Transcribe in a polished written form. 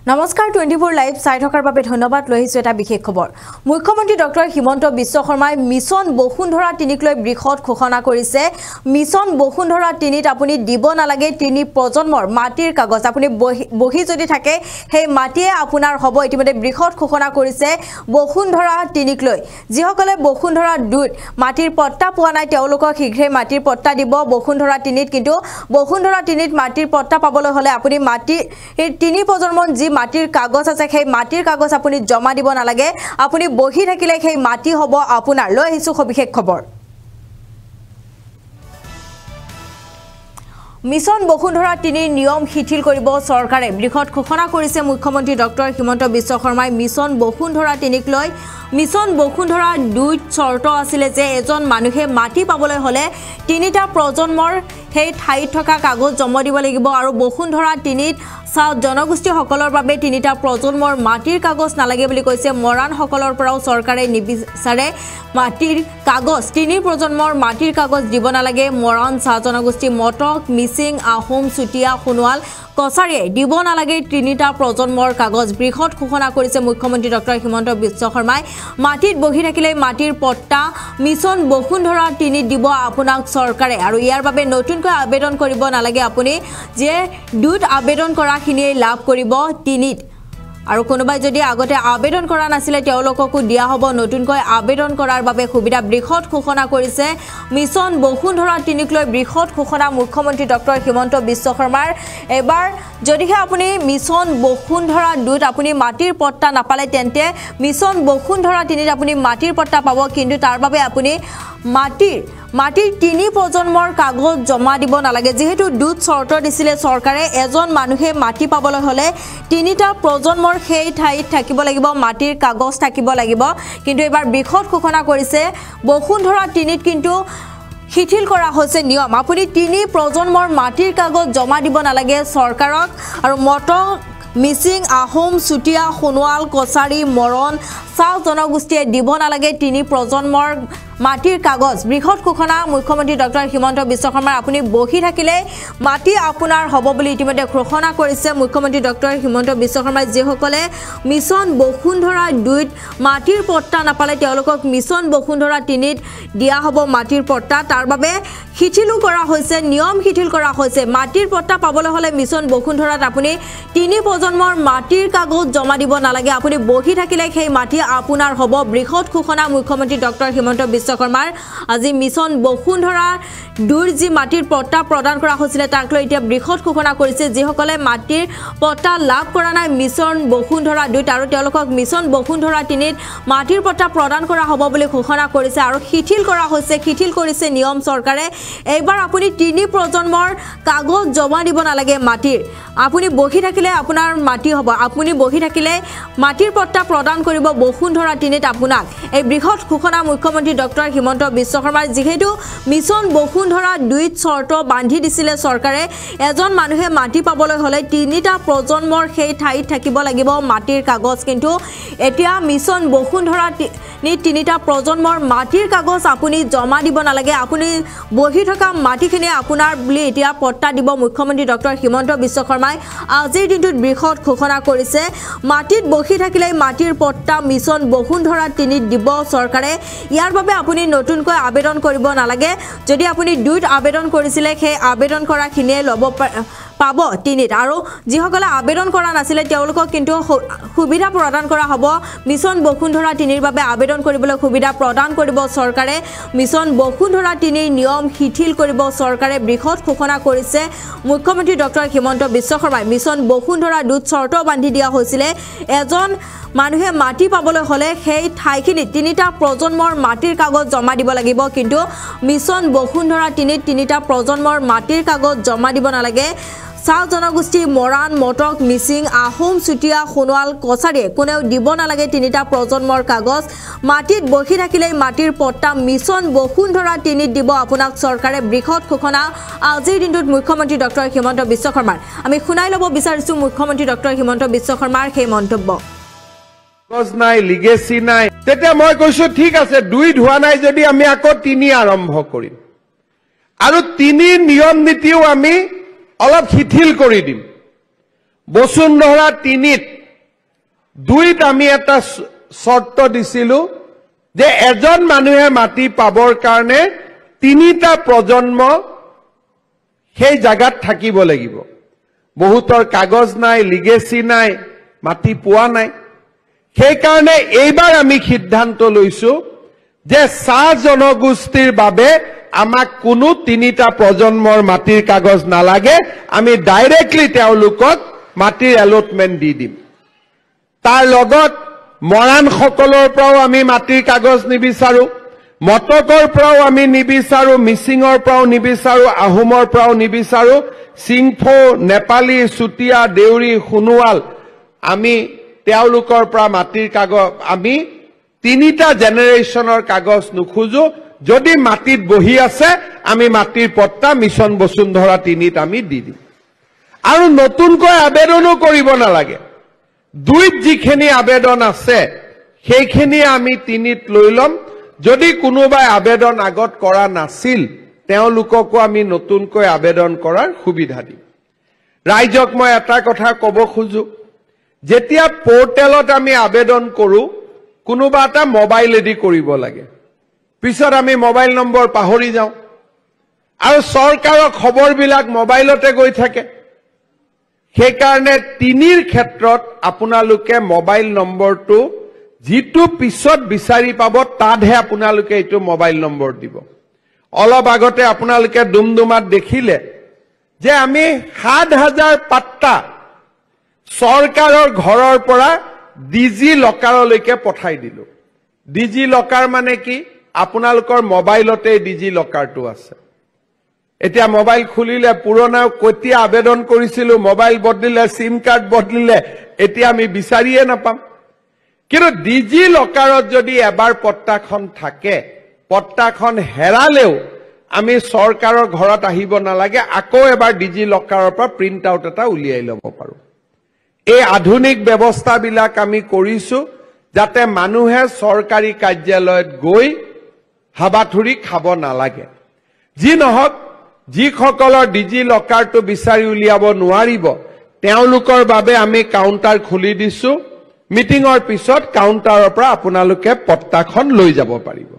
নমস্কাৰ 24 লাইভ চাই থকাৰ বাবে ধন্যবাদ লৈছো এটা বিশেষ খবৰ মুখ্যমন্ত্ৰী ডক্টৰ হিমন্ত বিশ্ব শৰ্মাই মিছন বসুন্ধৰা 3ক লৈ বৃহৎ ঘোষণা কৰিছে মিছন বসুন্ধৰা 3ত আপুনি দিব নালাগে 3 প্ৰজন্মৰ মাটিৰ কাগজ আপুনি বহি যদি থাকে সেই মাটিয়ে আপোনাৰ হ'ব ইতিমধ্যে বৃহৎ ঘোষণা কৰিছে বসুন্ধৰা 3ক লৈ যিসকলে বসুন্ধৰা 2ত মাটিৰ পট্টা পোৱা নাই তেওঁলোকক শীঘ্ৰে মাটিৰ পট্টা দিব বসুন্ধৰা 3ত কিন্তু বসুন্ধৰা 3ত মাটিৰ পট্টা পাবলৈ হলে আপুনি মাটি 3 প্ৰজন্মৰ যি মাটিৰ কাগজ আছে সেই মাটিৰ কাগজ আপুনি জমা দিব নালাগে আপুনি বহি থাকিলে সেই মাটি হ'ব আপোনাৰ লৈ আহিছো বিশেষ খবৰ মিছন বসুন্ধৰা 3 নিয়ম শিথিল কৰিব চৰকাৰে বৃহৎ ঘোষণা কৰিছে মুখ্যমন্ত্ৰী ডক্টৰ হিমন্ত বিশ্ব শৰ্মাই মিছন বসুন্ধৰা 3ক লৈ মিছন বসুন্ধৰা 2ত চৰ্ত আছিলে যে এজন মানুহে মাটি পাবলৈ হলে 3টা প্ৰজন্মৰ সেই ঠাইত থকা কাগজ জমা দিব লাগিব আৰু বসুন্ধৰা 3ত জনগোষ্ঠী সকলৰ বাবে 3টা প্ৰজন্মৰ মাটিৰ কাগজ নালাগে বুলি কৈছে মৰাণ সকলৰ পৰাও চৰকাৰে নিবিচাৰে মাটিৰ কাগজ 3 প্ৰজন্মৰ মাটিৰ কাগজ দিব নালাগে মৰাণ জনগোষ্ঠী মটক মিচিং আহোম চুটিয়া সোণোৱাল কছাৰীয়ে দিব নালাগে 3টা প্ৰজন্মৰ কাগজ বৃহৎ ঘোষণা কৰিছে মুখ্যমন্ত্ৰী ডক্টৰ হিমন্ত বিশ্ব শৰ্মাই মাটিত বহি থাকিলে মাটিৰ পট্টা মিছন বসুন্ধৰা 3ত দিব আপোনাক চৰকাৰে আৰু ইয়াৰ বাবে নতুনকৈ আবেদন কৰিব নালাগে আপুনি যে 2ত আবেদন কৰাখিনিয়ে লাভ কৰিব 3ত আৰু কোনোবাই যদি আগতে আবেদন কৰা নাছিলে তেওঁলোককো দিয়া হ'ব নতুনকৈ আবেদন কৰাৰ বাবে সুবিধা বৃহৎ ঘোষণা কৰিছে মিছন বসুন্ধৰা 3ক লৈ বৃহৎ ঘোষণা মুখ্যমন্ত্ৰী ডক্টৰ হিমন্ত বিশ্ব শৰ্মাৰ এবাৰ যদিহে আপুনি মিছন বসুন্ধৰা 2ত আপুনি মাটিৰ পট্টা নাপালে তেন্তে মিছন বসুন্ধৰা 3ত আপুনি মাটিৰ পট্টা পাব কিন্তু তাৰ বাবে আপুনি মাটিৰ 3 প্ৰজন্মৰ কাগজ জমা দিব নালাগে যেহেতু 2ত চৰ্ত দিছিলে চৰকাৰে এজন মানুহে মাটি পাবলৈ হলে 3টা প্ৰজন্মৰ সেই ঠাইত থাকিব লাগিব মাটিৰ কাগজ থাকিব লাগিব কিন্তু এবাৰ বৃহৎ ঘোষণা কৰিছে বসুন্ধৰা 3ত কিন্তু শিথিল কৰা হৈছে নিয়ম আপুনি 3 প্ৰজন্মৰ মাটিৰ কাগজ জমা দিব নালাগে চৰকাৰক আৰু মটক মিচিং আহোম চুটিয়া সোণোৱাল কছাৰী মৰণ জনগোষ্ঠীয়ে দিব নালাগে 3 প্ৰজন্মৰ মাটিৰ কাগজ বৃহৎ ঘোষণা মুখ্যমন্ত্ৰী ডক্টৰ হিমন্ত বিশ্ব শৰ্মাৰ আপুনি বহি থাকিলে মাটি আপোনাৰ হ'ব বুলি ইতিমধ্যে ঘোষণা কৰিছে মুখ্যমন্ত্ৰী ডক্টৰ হিমন্ত বিশ্ব শৰ্মাই যিসকলে মিছন বসুন্ধৰা 2ত মাটিৰ পট্টা নাপালে তেওঁলোকক মিছন বসুন্ধৰা 3ত দিয়া হ'ব মাটিৰ পট্টা তাৰ বাবে শিথিল কৰা হৈছে নিয়ম শিথিল কৰা হৈছে মাটিৰ পট্টা পাবলৈ হলে মিছন বসুন্ধৰাত আপুনি 3 প্ৰজন্মৰ মাটিৰ কাগজ জমা দিব নালাগে আপুনি বহি থাকিলে সেই মাটি আপোনাৰ হ'ব বৃহৎ ঘোষণা মুখ্যমন্ত্ৰী ডক্টৰ হিমন্ত বিশ্ব শৰ্মাৰ আজি মিছন বসুন্ধৰা 2ৰ যি মাটিৰ পট্টা প্ৰদান কৰা হৈছিল তাক লৈ এতিয়া বৃহৎ ঘোষণা কৰিছে যিসকলে মাটিৰ পট্টা লাভ কৰা নাই মিছন বসুন্ধৰা 2ত আৰু তেওঁলোকক মিছন বসুন্ধৰা 3ত মাটিৰ পট্টা প্ৰদান কৰা হ'ব বুলি ঘোষণা কৰিছে আৰু শিথিল কৰা হৈছে শিথিল কৰিছে নিয়ম চৰকাৰে এইবাৰ আপুনি 3 প্ৰজন্মৰ কাগজ জমা দিব নালাগে মাটিৰ আপুনি বহি থাকিলে আপোনাৰ মাটি হ'ব আপুনি বহি থাকিলে মাটিৰ পট্টা প্ৰদান কৰিব বসুন্ধৰা 3ত আপোনাক এই বৃহৎ ঘোষণা মুখ্যমন্ত্ৰী ডক্টৰ হিমন্ত বিশ্ব শৰ্মাৰ যেহেতু মিছন বসুন্ধৰা 2ত চৰ্ত বান্ধি দিছিলে চৰকাৰে এজন মানুহে মাটি পাবলৈ হলে 3টা প্ৰজন্মৰ সেই ঠাইত থাকিব লাগিব মাটিৰ কাগজ কিন্তু এতিয়া মিছন বসুন্ধৰা 3টা প্ৰজন্মৰ মাটিৰ কাগজ আপুনি জমা দিব নালাগে আপুনি বহি থকা মাটিখিনি আপোনাৰ বুলি এতিয়া পট্টা দিব মুখ্যমন্ত্ৰী ডক্টৰ হিমন্ত বিশ্ব শৰ্মাই আজিৰ দিনটোত বৃহৎ ঘোষণা কৰিছে মাটিত বহি থাকিলে মাটিৰ পট্টা মিছন বসুন্ধৰা 3ত দিব চৰকাৰে ইয়াৰ বাবে আপুনি নতুনকৈ আবেদন কৰিব নালাগে যদি আপুনি 2ত আবেদন কৰিছিলে সেই আবেদন কৰাখিনিয়ে ল'ব পাব 3ত আৰু যিসকলে আবেদন কৰা নাছিলে তেওঁলোকক কিন্তু সুবিধা প্ৰদান কৰা হ'ব মিছন বসুন্ধৰা 3ৰ বাবে আবেদন কৰিবলৈ সুবিধা প্ৰদান কৰিব চৰকাৰে মিছন বসুন্ধৰা 3ৰ নিয়ম শিথিল কৰিব চৰকাৰে বৃহৎ ঘোষণা কৰিছে মুখ্যমন্ত্ৰী ডক্টৰ হিমন্ত বিশ্ব শৰ্মাই মিছন বসুন্ধৰা 2ত চৰ্ত বান্ধি দিয়া হৈছিলে এজন মানুহে মাটি পাবলৈ হলে সেই ঠাইখিনিত 3টা প্ৰজন্মৰ মাটিৰ কাগজ জমা দিব লাগিব কিন্তু মিছন বসুন্ধৰা 3ত 3টা প্ৰজন্মৰ মাটিৰ কাগজ জমা দিব নালাগে জনগোষ্ঠী মৰাণ মটক মিচিং আহোম চুটিয়া সোণোৱাল কছাৰীয়ে কোনেও দিব নালাগে 3টা প্ৰজন্মৰ কাগজ মাটিত বহি থাকিলে মাটিৰ পট্টা মিছন বসুন্ধৰা 3ত দিব আপোনাক চৰকাৰে বৃহৎ ঘোষণা আজিৰ দিনটোত মুখ্যমন্ত্ৰী ডক্টৰ হিমন্ত বিশ্ব শৰ্মাৰ আমি শুনাই ল'ব বিচাৰিছো মুখ্যমন্ত্ৰী ডক্টৰ হিমন্ত বিশ্ব শৰ্মাৰ সেই মন্তব্য কাগজ নাই লিগেসি নাই তেতিয়া মই কৈছো ঠিক আছে 2 হোৱা নাই যদি আমি আকৌ 3 আৰম্ভ কৰিম আৰু 3 নিয়ম নীতিও আমি অলপ শিথিল কৰি দিম বসুন্ধৰা 3ত 2ত আমি এটা শৰ্ত দিছিলো যে এজন মানুহে মাটি পাবৰ কাৰণে 3টা প্ৰজন্ম সেই জায়গাত থাকিব লাগিব বহুতৰ কাগজ নাই লিগেসি নাই মাটি পোৱা নাই সেই কাৰণে এইবাৰ আমি সিদ্ধান্ত লৈছো যে চাহ জনগোষ্ঠীৰ বাবে আমাক কোনো 3টা প্ৰজন্মৰ মাটিৰ কাগজ নালাগে আমি ডাইৰেক্টলি তেওঁলোকক মাটিৰ এলটমেন্ট দি দিম তাৰ লগত মৰাণ সকলৰ পৰাও আমি মাটিৰ কাগজ নিবিচাৰো মটকৰ পৰাও আমি নিবিচাৰো মিছিঙৰ পৰাও নিবিচাৰো আহোমৰ পৰাও নিবিচাৰো সিংফো নেপালী চুটিয়া দেউৰী খুনুৱাল আমি তেওঁলোকৰ পৰা মাটিৰ কাগজ আমি 3টা জেনেৰেশ্যনৰ কাগজ নুখুজো যদি মাটিত বহি আছে আমি মাটিৰ পট্টা মিছন বসুন্ধৰা 3ত আমি দি দিম আৰু নতুনকৈ আবেদনো কৰিব নালাগে 2ত যিখিনি আবেদন আছে সেইখিনি আমি 3ত লৈ লম যদি কোনোবাই আবেদন আগত কৰা নাছিল তেওঁলোককো আমি নতুনকৈ আবেদন কৰাৰ সুবিধা দিম ৰাইজক মই এটা কথা ক'ব খুজো যেতিয়া পোৰ্টেলত আমি আবেদন কৰো কোনোবা এটা মোবাইল এডি কৰিব লাগে পিছত আমি মোবাইল নম্বৰ পাহৰি যাওঁ আৰু চৰকাৰৰ খবৰবিলাক মোবাইলতে গৈ থাকে সেই কাৰণে 3ৰ ক্ষেত্ৰত আপোনালোকে মোবাইল নম্বৰটো যিটো পিছত বিচাৰি পাব তাতহে আপোনালোকে এইটো মোবাইল নম্বৰ দিব অলপ আগতে আপোনালোকে দুমদুমাত দেখিলে যে আমি 7000 পাত্তা চৰকাৰৰ ঘৰৰ পৰা ডিজি লকাৰলৈকে পঠাই দিলো ডিজি লকাৰ মানে কি আপোনালোকৰ মোবাইলতে ডিজি লকাৰটো আছে এতিয়া মোবাইল খুলিলে পুৰণা কতিয়া আবেদন কৰিছিল মোবাইল বদলিলে সিম কাৰ্ড বদলিলে এতিয়া আমি বিচাৰিয়ে নাপাম কিন্তু ডিজি লকাৰত যদি এবাৰ পট্টাখন থাকে পট্টাখন হেৰালেও আমি চৰকাৰৰ ঘৰত আহিব নালাগে আকৌ এবাৰ ডিজি লকাৰৰ পৰা প্ৰিন্ট আউট এটা উলিয়াই ল'ব পাৰো এই আধুনিক ব্যৱস্থাবিলাক আমি কৰিছো যাতে মানুহে চৰকাৰী কাৰ্যালয়ত গৈ হাবাথুৰি খাব নালাগে যি নহক যিসকলৰ ডিজি লকাৰটো বিচাৰি উলিয়াব নোৱাৰিব তেওঁলোকৰ বাবে আমি কাউন্টাৰ খুলি দিছো মিটিঙৰ পিছত কাউন্টাৰৰ পৰা আপোনালোকে পট্টাখন লৈ যাব পাৰিব